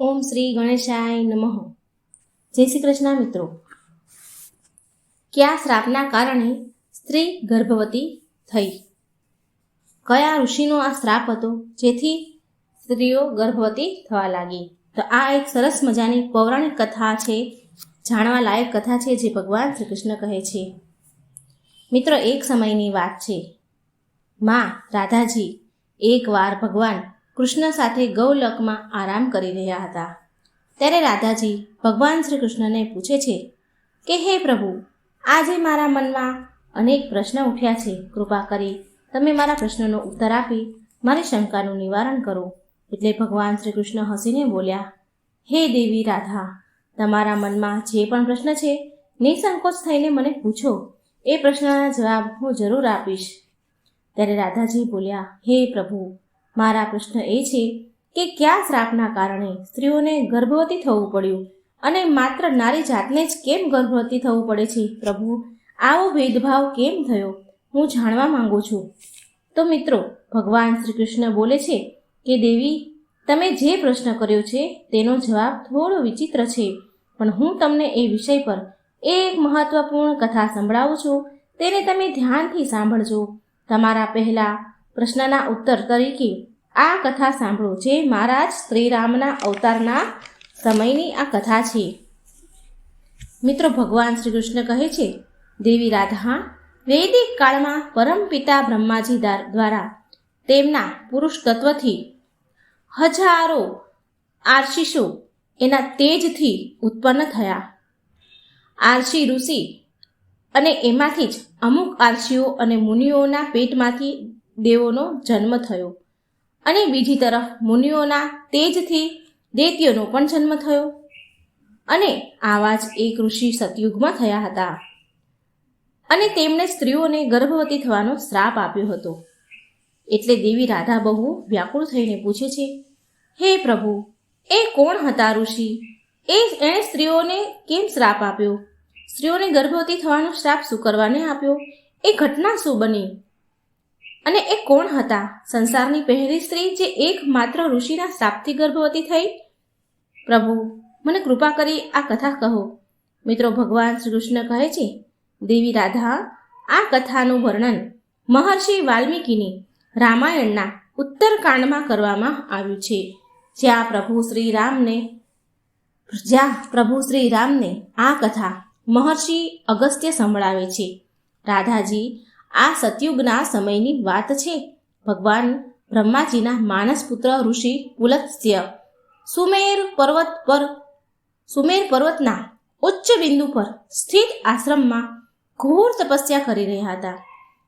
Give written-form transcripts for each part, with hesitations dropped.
ઓમ શ્રી ગણેશાય નમઃ. જય શ્રી કૃષ્ણ મિત્રો. કયા શ્રાપના કારણે સ્ત્રી ગર્ભવતી થઈ? કયા ઋષિનો આ શ્રાપ હતો જેથી સ્ત્રીઓ ગર્ભવતી થવા લાગી? તો આ એક સરસ મજાની પૌરાણિક કથા છે, જાણવા લાયક કથા છે જે ભગવાન શ્રી કૃષ્ણ કહે છે. મિત્રો, એક સમયની વાત છે. માં રાધાજી એકવાર ભગવાન કૃષ્ણ સાથે ગૌલોકમાં આરામ કરી રહ્યા હતા. ત્યારે રાધાજી ભગવાન શ્રી કૃષ્ણને પૂછે છે કે હે પ્રભુ, આજે મારા મનમાં અનેક પ્રશ્ન ઉઠ્યા છે. કૃપા કરી તમે મારા પ્રશ્નનો ઉત્તર આપી મારી શંકાનું નિવારણ કરો. એટલે ભગવાન શ્રી કૃષ્ણ હસીને બોલ્યા, હે દેવી રાધા, તમારા મનમાં જે પણ પ્રશ્ન છે નિસંકોચ થઈને મને પૂછો. એ પ્રશ્નના જવાબ હું જરૂર આપીશ. ત્યારે રાધાજી બોલ્યા, હે પ્રભુ, મારા પ્રશ્ન એ છે કે કયા શ્રાપના કારણે સ્ત્રીઓને ગર્ભવતી થવું પડ્યું અને માત્ર નારી જાતને જ કેમ ગર્ભવતી થવું પડે છે? પ્રભુ, આવો ભેદભાવ કેમ થયો? હું જાણવા માંગુ છું. તો મિત્રો, ભગવાન શ્રી કૃષ્ણ બોલે છે કે દેવી, તમે જે પ્રશ્ન કર્યો છે તેનો જવાબ થોડો વિચિત્ર છે, પણ હું તમને એ વિષય પર એક મહત્વપૂર્ણ કથા સંભળાવું છું. તેને તમે ધ્યાનથી સાંભળજો. તમારા પહેલા પ્રશ્નના ઉત્તર તરીકે આ કથા સાંભળો, જે મહારાજ શ્રીરામના અવતારના સમયની આ કથા છે. મિત્રો, ભગવાન શ્રી કૃષ્ણ કહે છે, દેવી રાધા, વૈદિક કાળમાં પરમપિતા બ્રહ્માજી દ્વારા તેમના પુરુષ તત્વથી હજારો આર્ષિષો એના તેજથી ઉત્પન્ન થયા. આર્ષિ ઋષિ અને એમાંથી જ અમુક આર્ષિઓ અને મુનિઓના પેટમાંથી દેવોનો જન્મ થયો, અને બીજી તરફ મુનિઓના તેજથી દૈત્યોનો પણ જન્મ થયો. અને આવા જ એક ઋષિ સતયુગમાં થયા હતા, અને તેમણે સ્ત્રીઓને ગર્ભવતી થવાનો શ્રાપ આપ્યો હતો. એટલે દેવી રાધા બહુ વ્યાકુળ થઈને પૂછે છે, હે પ્રભુ, એ કોણ હતા ઋષિ? એણે સ્ત્રીઓને કેમ શ્રાપ આપ્યો? સ્ત્રીઓને ગર્ભવતી થવાનો શ્રાપ શું કરવાને આપ્યો? એ ઘટના શું બની? અને એ કોણ હતા? સંસારની પહેલી સ્ત્રી જે એકમાત્ર ઋષિના શ્રાપથી ગર્ભવતી થઈ? પ્રભુ, મને કૃપા કરી આ કથા કહો. મિત્રો, ભગવાન શ્રી કૃષ્ણ કહે છે, દેવી રાધા, આ કથાનું વર્ણન મહર્ષિ વાલ્મીકીની રામાયણના ઉત્તરકાંડમાં કરવામાં આવ્યું છે, જ્યાં પ્રભુ શ્રી રામને આ કથા મહર્ષિ અગસ્ત્ય સંભળાવે છે. રાધાજી, આ સતયુગના સમયની વાત છે. ભગવાન બ્રહ્માજીના માનસ પુત્ર ઋષિ પુલત્સ્ય સુમેર પર્વતના ઉચ્ચ બિંદુ પર સ્થિત આશ્રમમાં ઘોર તપસ્યા કરી રહ્યા હતા.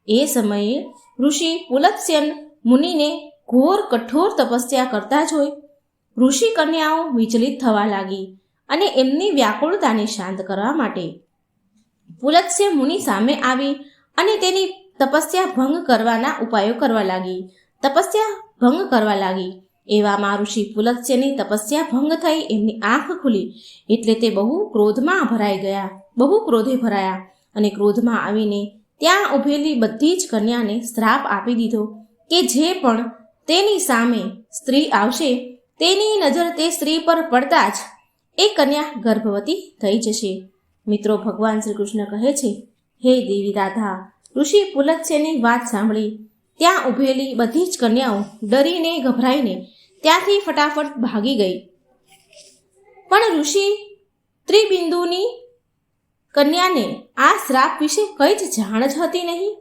એ સમયે ઋષિ પુલત્સ્ય મુનિને ઘોર કઠોર તપસ્યા કરતા જોઈ ઋષિ કન્યાઓ વિચલિત થવા લાગી, અને એમની વ્યાકુળતાને શાંત કરવા માટે પુલત્સ્ય મુનિ સામે આવી અને તેની તપસ્યા ભંગ કરવાના ઉપાયો કરવા લાગી. એવામાં ઋષિ પુલત્સ્યની તપસ્યા ભંગ થઈ એમની આંખ ખુલી, એટલે તે બહુ ક્રોધે ભરાયા, અને ક્રોધમાં આવીને ત્યાં ઊભેલી બધી જ કન્યાને શ્રાપ આપી દીધો કે જે પણ તેની સામે સ્ત્રી આવશે તેની નજર તે સ્ત્રી પર પડતા જ એ કન્યા ગર્ભવતી થઈ જશે. મિત્રો, ભગવાન શ્રી કૃષ્ણ કહે છે, હે દેવી રાધા, ઋષિ પુલત્સ્યની વાત સાંભળી ત્યાં ઊભેલી બધી જ કન્યાઓ ડરીને ગભરાઈને ત્યાંથી ફટાફટ ભાગી ગઈ. પણ ઋષિ ત્રિબિંદુની કન્યાને આ શ્રાપ વિશે કઈ જ જાણ જ હતી નહીં.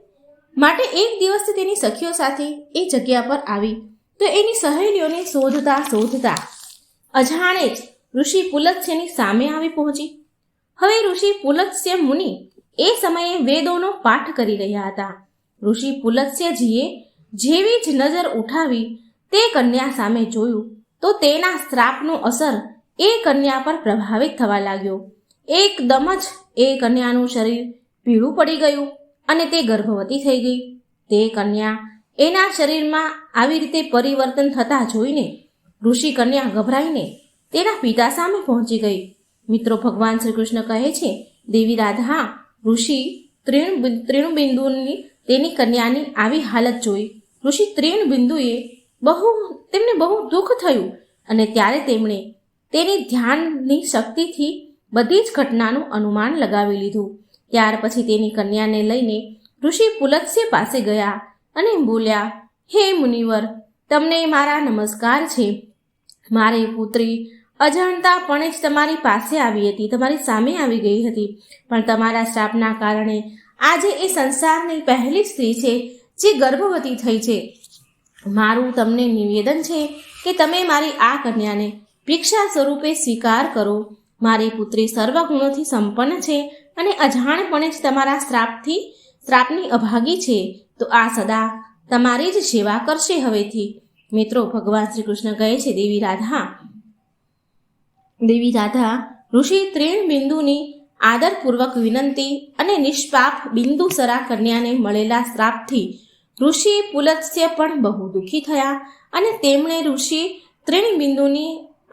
માટે એક દિવસ તેની સખીઓ સાથે એ જગ્યા પર આવી તો એની સહેલીઓને શોધતા અજાણે જ ઋષિ પુલત્સ્યની સામે આવી પહોંચી. હવે ઋષિ પુલત્સ્ય મુનિ એ સમયે વેદોનો પાઠ કરી રહ્યા હતા. ઋષિ પુલત્સ્યજીએ જેવી જ નજર ઉઠાવી તે કન્યા સામે જોયું તો તેના શ્રાપનો અસર એ કન્યા પર પ્રભાવિત થવા લાગ્યો. એકદમ જ એ કન્યાનું શરીર પીળું પડી ગયું અને તે ગર્ભવતી થઈ ગઈ. તે કન્યા એના શરીરમાં આવી રીતે પરિવર્તન થતા જોઈને ઋષિ કન્યા ગભરાઈને તેના પિતા સામે પહોંચી ગઈ. મિત્રો, ભગવાન શ્રી કૃષ્ણ કહે છે, દેવી રાધા, ઋષિ ત્રિણબિંદુની તેની કન્યાની આવી હાલત જોઈ ઋષિ ત્રિણબિંદુએ તેમને બહુ દુઃખ થયું, અને ત્યારે તેમણે તેની ધ્યાનની શક્તિથી બધી જ ઘટનાનું અનુમાન લગાવી લીધું. ત્યાર પછી તેની કન્યાને લઈને ઋષિ પુલત્સ્ય પાસે ગયા અને બોલ્યા, હે મુનિવર, તમને મારા નમસ્કાર છે. મારી પુત્રી અજાણતાપણે જ તમારી પાસે આવી હતી, તમારી સામે આવી ગઈ હતી, પણ તમારા શ્રાપના કારણે આજે એ સંસારની પહેલી સ્ત્રી છે જે ગર્ભવતી થઈ છે. મારું તમને નિવેદન છે કે તમે મારી આ કન્યાને ભિક્ષા સ્વરૂપે સ્વીકાર કરો. મારી પુત્રી સર્વગુણોથી સંપન્ન છે અને અજાણપણે જ તમારા શ્રાપની અભાગી છે, તો આ સદા તમારી જ સેવા કરશે હવેથી. મિત્રો, ભગવાન શ્રી કૃષ્ણ કહે છે, દેવી રાધા ઋષિ તૃણબિંદુની આદરપૂર્વક વિનંતી અને નિષ્પાપ બિંદુસરા કન્યાને મળેલા શ્રાપથી ઋષિ પુલત્સ્ય પણ બહુ દુઃખી થયા અને તેમણે ઋષિ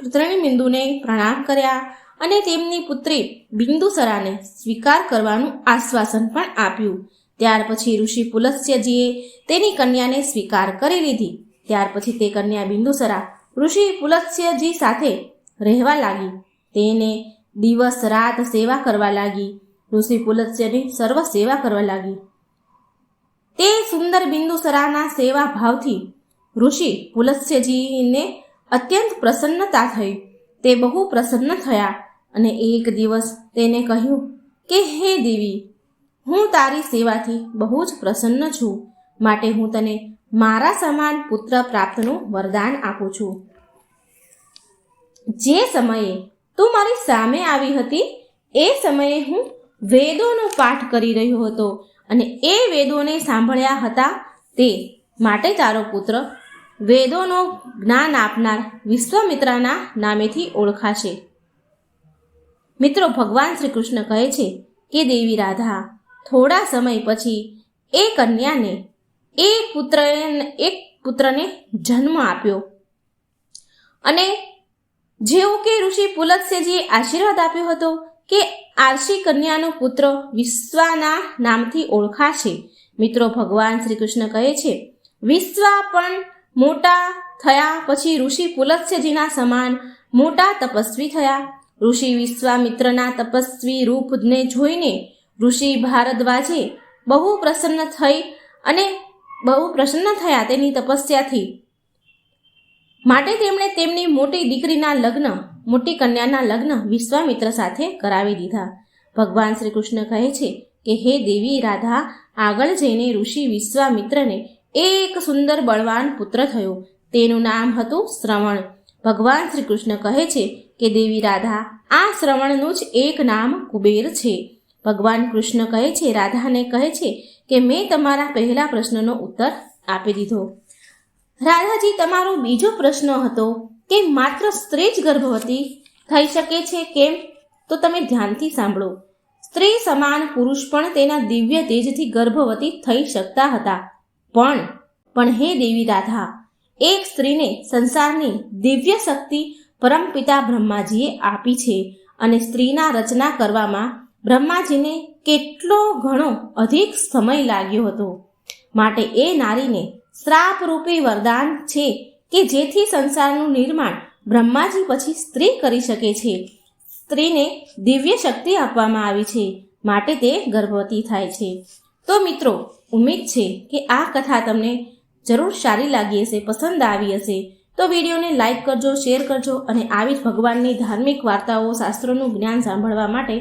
તૃણબિંદુને પ્રણામ કર્યા અને તેમની પુત્રી બિંદુસરાને સ્વીકાર કરવાનું આશ્વાસન પણ આપ્યું. ત્યાર પછી ઋષિ પુલત્સ્યજીએ તેની કન્યાને સ્વીકાર કરી લીધી. ત્યાર પછી તે કન્યા બિંદુસરા ઋષિ પુલત્સ્યજી સાથે રહેવા લાગી. તેને દિવસ રાત સેવા કરવા લાગી. ઋષિ પુલત્સ્યની સર્વ સેવા કરવા લાગી. તે સુંદર બિંદુસરાના સેવા ભાવથી ઋષિ પુલત્સ્યજીને અત્યંત પ્રસન્નતા થઈ. તે બહુ પ્રસન્ન થયા અને એક દિવસ તેને કહ્યું કે, હે દેવી, હું તારી સેવાથી બહુ જ પ્રસન્ન છું, માટે હું તને મારા સમાન પુત્ર પ્રાપ્તનું વરદાન આપું છું. જે સમયે તું મારી સામે આવી હતી એ સમયે હું વેદોનો પાઠ કરી રહ્યો હતો અને એ વેદોને સાંભળ્યા હતા, તે માટે તારો પુત્ર વેદોનો જ્ઞાન આપનાર વિશ્વામિત્રના નામેથી ઓળખાશે. મિત્રો, ભગવાન શ્રી કૃષ્ણ કહે છે કે દેવી રાધા થોડા સમય પછી એ કન્યાને એક પુત્રને જન્મ આપ્યો અને જેવું કે ઋષિ પુલત્સ્યજીએ આશીર્વાદ આપ્યો હતો કે આરસી કન્યાનો પુત્ર વિશ્વાના નામથી ઓળખાશે. મિત્રો, ભગવાન શ્રી કૃષ્ણ કહે છે, વિશ્વા પણ મોટા થયા પછી ઋષિ પુલત્સ્યજીના સમાન મોટા તપસ્વી થયા. ઋષિ વિશ્વામિત્રના તપસ્વી રૂપને જોઈને ઋષિ ભારદ્વાજે બહુ પ્રસન્ન થયા તેની તપસ્યાથી. માટે તેમણે તેમની મોટી કન્યાના લગ્ન વિશ્વામિત્ર સાથે કરાવી દીધા. ભગવાન શ્રી કૃષ્ણ કહે છે કે હે દેવી રાધા, આગળ જઈને ઋષિ વિશ્વામિત્રને એક સુંદર બળવાન પુત્ર થયો. તેનું નામ હતું શ્રવણ. ભગવાન શ્રી કૃષ્ણ કહે છે કે દેવી રાધા, આ શ્રવણનું જ એક નામ કુબેર છે. ભગવાન કૃષ્ણ કહે છે, રાધાને કહે છે કે મેં તમારા પહેલા પ્રશ્નનો ઉત્તર આપી દીધો. રાધાજી, તમારો બીજો પ્રશ્ન હતો કે માત્ર સ્ત્રી જ ગર્ભવતી થઈ શકે છે કેમ? તો તમે ધ્યાનથી સાંભળો. સ્ત્રી સમાન પુરુષ પણ તેના દિવ્ય તેજથી ગર્ભવતી થઈ શકતા હતા. પણ હે દેવી રાધા, એક સ્ત્રીને સંસારની દિવ્ય શક્તિ પરમપિતા બ્રહ્માજીએ આપી છે અને સ્ત્રીના રચના કરવામાં બ્રહ્માજીને કેટલો ઘણો અધિક સમય લાગ્યો હતો. માટે એ નારીને શ્રાપરૂપી વરદાન છે કે જેથી સંસારનું નિર્માણ બ્રહ્માજી પછી સ્ત્રી કરી શકે છે. સ્ત્રીને દિવ્ય શક્તિ આપવામાં આવી છે, માટે તે ગર્ભવતી થાય છે. તો મિત્રો, ઉમ્મીદ છે કે આ કથા તમને જરૂર સારી લાગી હશે, પસંદ આવી હશે. તો વિડીયોને લાઈક કરજો, શેર કરજો અને આવી જ ભગવાનની ધાર્મિક વાર્તાઓ, શાસ્ત્રોનું જ્ઞાન સાંભળવા માટે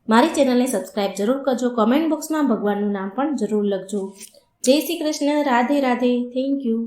મારી ચેનલને સબસ્ક્રાઈબ જરૂર કરજો. કોમેન્ટ બોક્સમાં ભગવાનનું નામ પણ જરૂર લખજો. જય શ્રી કૃષ્ણ. રાધે રાધે. Thank you.